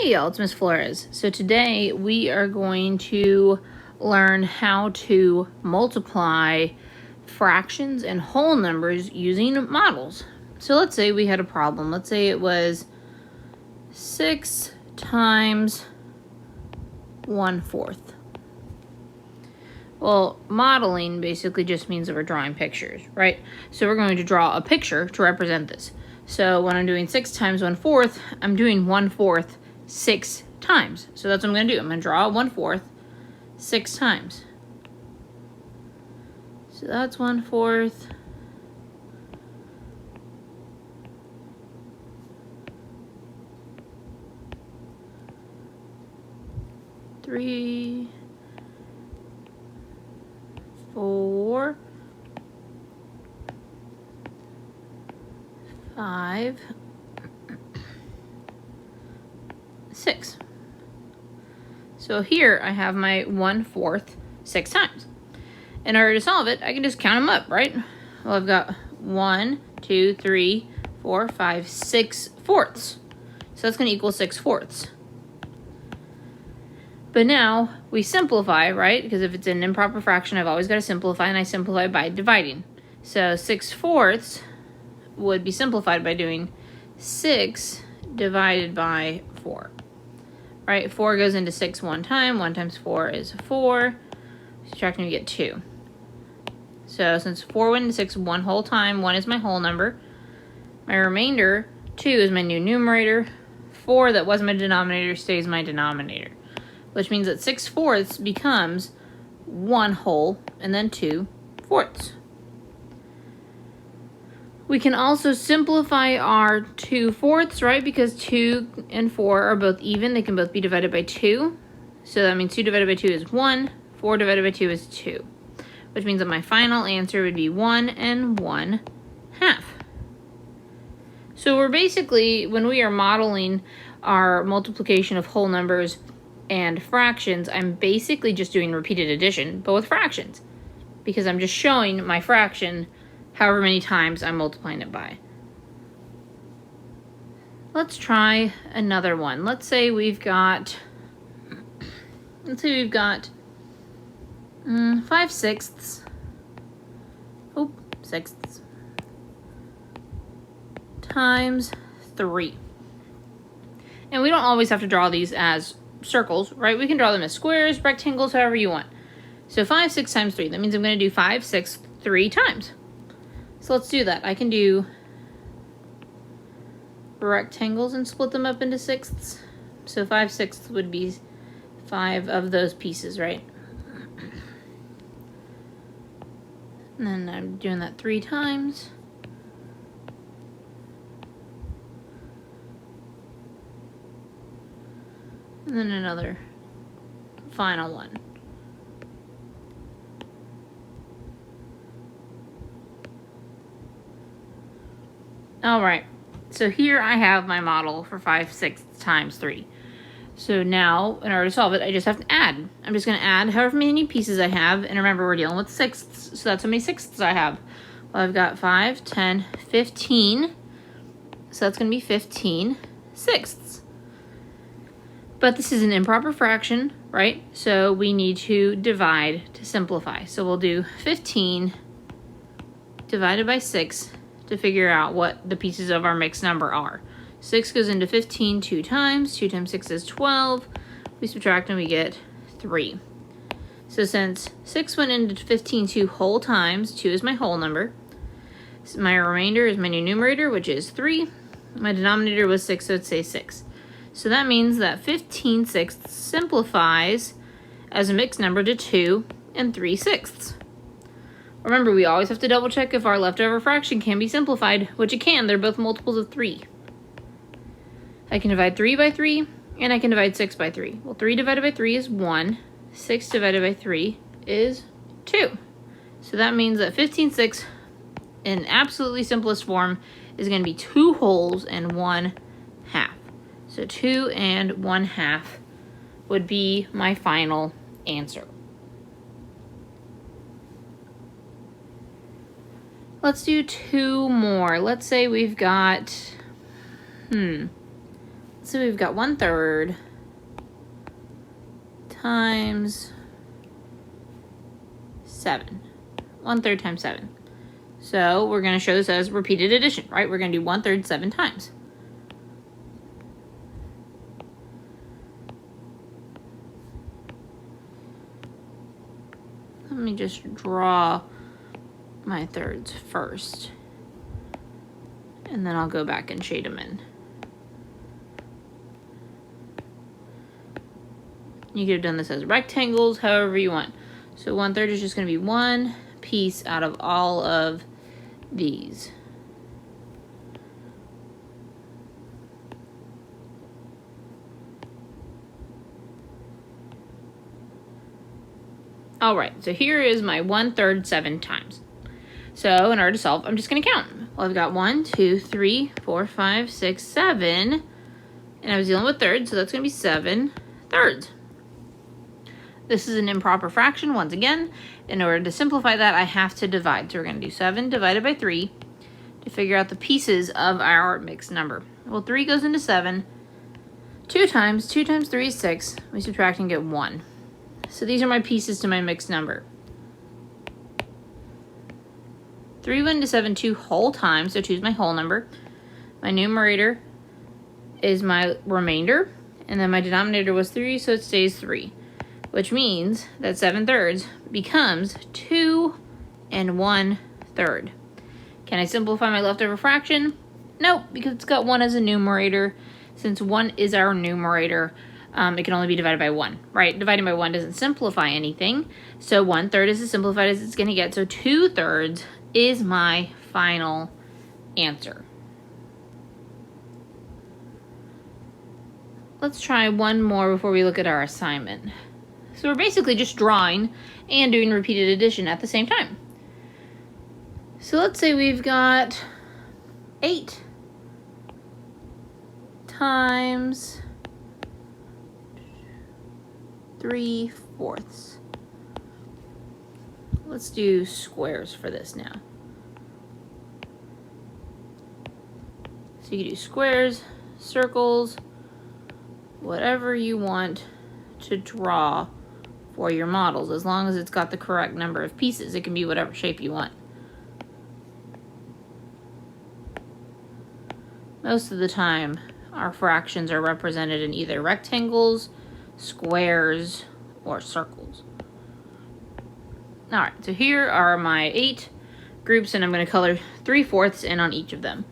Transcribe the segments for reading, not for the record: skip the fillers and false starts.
Hey y'all, it's Miss Flores. So today we are going to learn how to multiply fractions and whole numbers using models. So let's say we had a problem. Let's say it was 6 times 1/4. Well, modeling basically just means that we're drawing pictures, right? So we're going to draw a picture to represent this. So when I'm doing 6 times 1/4, I'm doing 1/4 6 times. So that's what I'm going to do. I'm going to draw 1/4 6 times. So that's 1/4. Three, 4, 5, 6. So here I have my 1/4 6 times. In order to solve it, I can just count them up, right? Well, I've got 1, 2, 3, 4, 5, 6 fourths. So that's going to equal 6 fourths. But now we simplify, right? Because if it's an improper fraction, I've always got to simplify, and I simplify by dividing. So 6 fourths would be simplified by doing 6 divided by 4. Right? 4 goes into 6 one time. 1 times 4 is 4. Subtracting, we get 2. So since 4 went into 6 one whole time, 1 is my whole number. My remainder, 2, is my new numerator. 4 that was my denominator stays my denominator, which means that 6 fourths becomes 1 whole and then 2 fourths. We can also simplify our 2 fourths, right? Because 2 and 4 are both even. They can both be divided by 2. So that means 2 divided by 2 is 1. 4 divided by 2 is 2. Which means that my final answer would be 1 1/2. So we're basically, when we are modeling our multiplication of whole numbers and fractions, I'm basically just doing repeated addition, but with fractions. Because I'm just showing my fraction however many times I'm multiplying it by. Let's try another one. Let's say we've got 5/6 sixths times 3. And we don't always have to draw these as circles, right? We can draw them as squares, rectangles, however you want. So 5/6 times 3. That means I'm going to do 5/6 3 times. So let's do that. I can do rectangles and split them up into sixths. So 5/6 would be 5 of those pieces, right? And then I'm doing that 3 times. And then another final one. All right, so here I have my model for 5/6 times 3. So now, in order to solve it, I just have to add. I'm just going to add however many pieces I have. And remember, we're dealing with sixths, so that's how many sixths I have. Well, I've got 5, 10, 15. So that's going to be 15 sixths. But this is an improper fraction, right? So we need to divide to simplify. So we'll do 15 divided by 6 to figure out what the pieces of our mixed number are. 6 goes into 15 2 times. 2 times 6 is 12. We subtract and we get 3. So since 6 went into 15 2 whole times, 2 is my whole number. So my remainder is my new numerator, which is 3. My denominator was 6, so it'd say 6. So that means that 15 sixths simplifies as a mixed number to 2 and 3 sixths. Remember, we always have to double check if our leftover fraction can be simplified, which it can. They're both multiples of 3. I can divide 3 by 3, and I can divide 6 by 3. Well, 3 divided by 3 is 1. 6 divided by 3 is 2. So that means that 15 sixths, in absolutely simplest form, is going to be 2 wholes and 1/2. So 2 and 1/2 would be my final answer. Let's do 2 more. Let's say we've got So we've got 1/3 times 7. 1/3 times 7. So we're going to show this as repeated addition, right? We're going to do 1/3 7 times. Let me just draw my thirds first, and then I'll go back and shade them in. You could have done this as rectangles, however you want. So 1/3 is just going to be one piece out of all of these. All right, so here is my 1/3 7 times. So in order to solve, I'm just going to count. Well, I've got 1, 2, 3, 4, 5, 6, 7. And I was dealing with thirds, so that's going to be 7 thirds. This is an improper fraction once again. In order to simplify that, I have to divide. So we're going to do 7 divided by 3 to figure out the pieces of our mixed number. Well, 3 goes into 7. 2 times 3 is 6. We subtract and get 1. So these are my pieces to my mixed number. 3 went into 7 2 whole times, so 2 is my whole number. My numerator is my remainder, and then my denominator was 3, so it stays 3. Which means that 7 thirds becomes 2 1/3. Can I simplify my leftover fraction? Nope, because it's got 1 as a numerator. Since 1 is our numerator, it can only be divided by 1, right? Dividing by 1 doesn't simplify anything. So 1/3 is as simplified as it's going to get. So 2 thirds is my final answer. Let's try one more before we look at our assignment. So we're basically just drawing and doing repeated addition at the same time. So let's say we've got 8 times 3/4. Let's do squares for this now. So you can do squares, circles, whatever you want to draw for your models, as long as it's got the correct number of pieces. It can be whatever shape you want. Most of the time, our fractions are represented in either rectangles, squares, or circles. All right, so here are my 8 groups, and I'm going to color 3/4 in on each of them.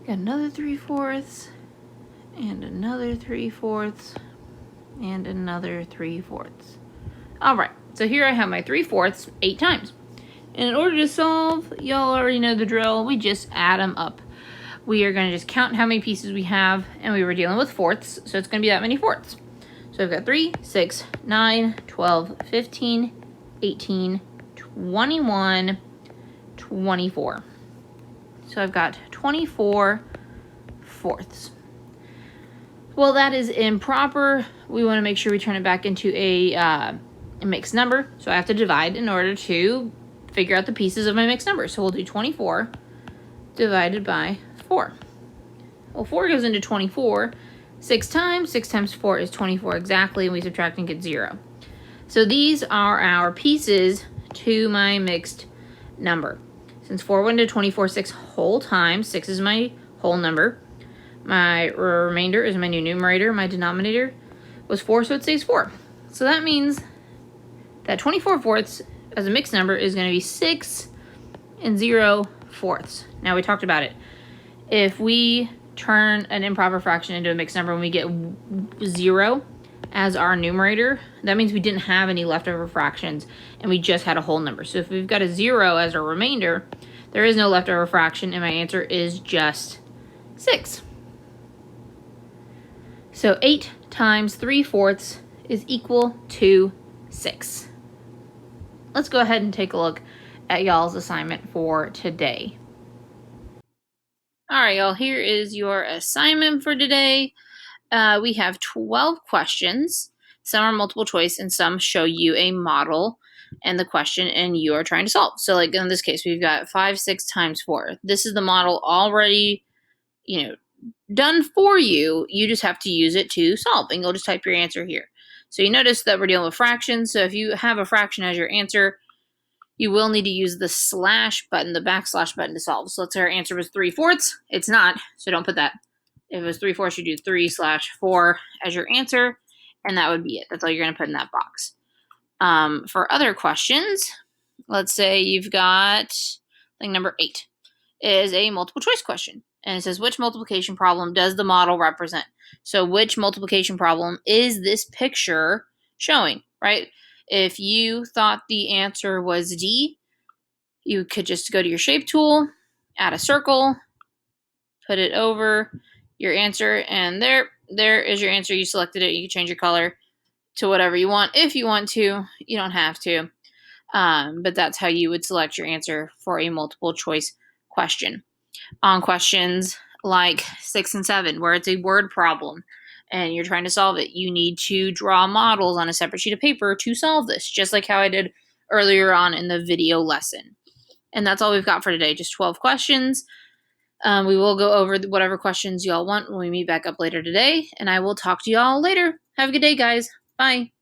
Got another 3/4, and another 3/4, and another 3/4. All right, so here I have my 3/4 8 times. And in order to solve, y'all already know the drill. We just add them up. We are going to just count how many pieces we have, and we were dealing with fourths, so it's going to be that many fourths. So I've got 3, 6, 9, 12, 15, 18, 21, 24. So I've got 24 fourths. Well, that is improper. We want to make sure we turn it back into a mixed number. So I have to divide in order to figure out the pieces of my mixed number. So we'll do 24 divided by 4. Well, 4 goes into 24 6 times. 6 times 4 is 24 exactly, and we subtract and get 0. So these are our pieces to my mixed number. Since 4 went into 24 6 whole times, 6 is my whole number. My remainder is my new numerator. My denominator was 4, so it stays 4. So that means that 24 fourths as a mixed number is going to be 6 0/4. Now, we talked about it. If we turn an improper fraction into a mixed number and we get 0 as our numerator, that means we didn't have any leftover fractions and we just had a whole number. So if we've got a 0 as our remainder, there is no leftover fraction, and my answer is just 6. So 8 times 3/4 is equal to 6. Let's go ahead and take a look at y'all's assignment for today. All right, y'all, here is your assignment for today. We have 12 questions. Some are multiple choice and some show you a model and the question and you are trying to solve. So like in this case, we've got 5, 6 times 4. This is the model already, done for you. You just have to use it to solve and you'll just type your answer here. So you notice that we're dealing with fractions. So if you have a fraction as your answer, you will need to use the slash button, the backslash button to solve. So let's say our answer was 3/4. It's not, so don't put that. If it was 3/4, you do 3/4 as your answer, and that would be it. That's all you're going to put in that box. For other questions, let's say you've got thing number 8 is a multiple choice question. And it says, which multiplication problem does the model represent? So which multiplication problem is this picture showing, right? If you thought the answer was D, you could just go to your shape tool, add a circle, put it over your answer, and there is your answer. You selected it. You can change your color to whatever you want. If you want to, you don't have to. But that's how you would select your answer for a multiple choice question. On questions like 6 and 7, where it's a word problem and you're trying to solve it, you need to draw models on a separate sheet of paper to solve this, just like how I did earlier on in the video lesson. And that's all we've got for today, just 12 questions. We will go over whatever questions y'all want when we meet back up later today, and I will talk to y'all later. Have a good day, guys. Bye.